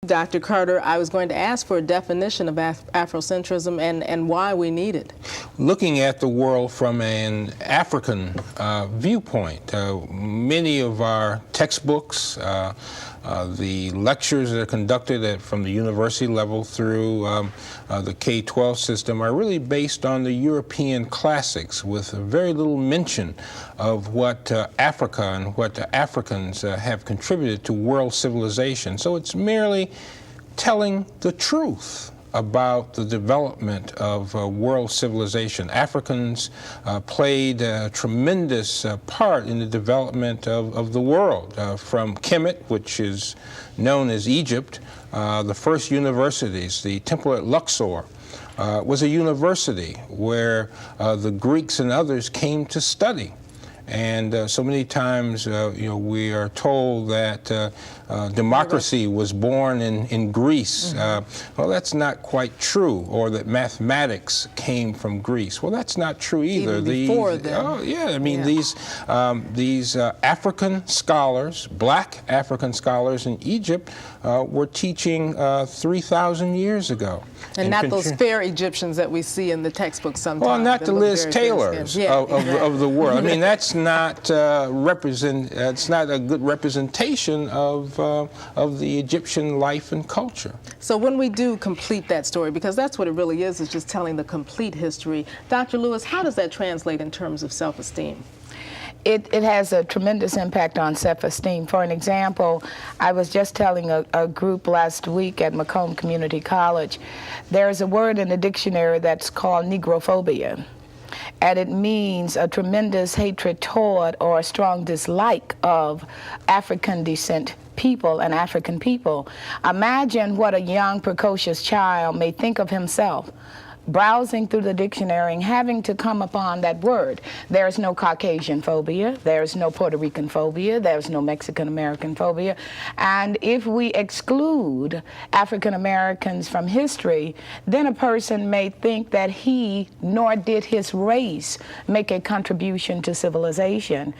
Dr. Carter, I was going to ask for a definition of Afrocentrism and why we need it. Looking at the world from an African viewpoint, many of our textbooks, the lectures that are conducted from the university level through the K-12 system are really based on the European classics, with very little mention of what Africa and what Africans have contributed to world civilization. So it's merely telling the truth about the development of world civilization. Africans played a tremendous part in the development of the world. From Kemet, which is known as Egypt, the first universities, the temple at Luxor, was a university where the Greeks and others came to study. And so many times, we are told that democracy was born in Greece. Well, that's not quite true. Or that mathematics came from Greece. Well, that's not true either. Even before them. Oh, yeah. I mean, these African scholars, black African scholars in Egypt, were teaching 3,000 years ago. And not those fair Egyptians that we see in the textbooks sometimes. Well, not the Liz Taylors of the world. I mean, that's not it's not a good representation of the Egyptian life and culture. So when we do complete that story, because that's what it really is just telling the complete history, Dr. Lewis, how does that translate in terms of self-esteem? It has a tremendous impact on self-esteem. For an example, I was just telling a group last week at Macomb Community College, there's a word in the dictionary that's called negrophobia. And it means a tremendous hatred toward or a strong dislike of African descent people and African people. Imagine what a young, precocious child may think of himself browsing through the dictionary and having to come upon that word. There's no Caucasian phobia, there's no Puerto Rican phobia, there's no Mexican American phobia. And if we exclude African Americans from history, then a person may think that he nor did his race make a contribution to civilization.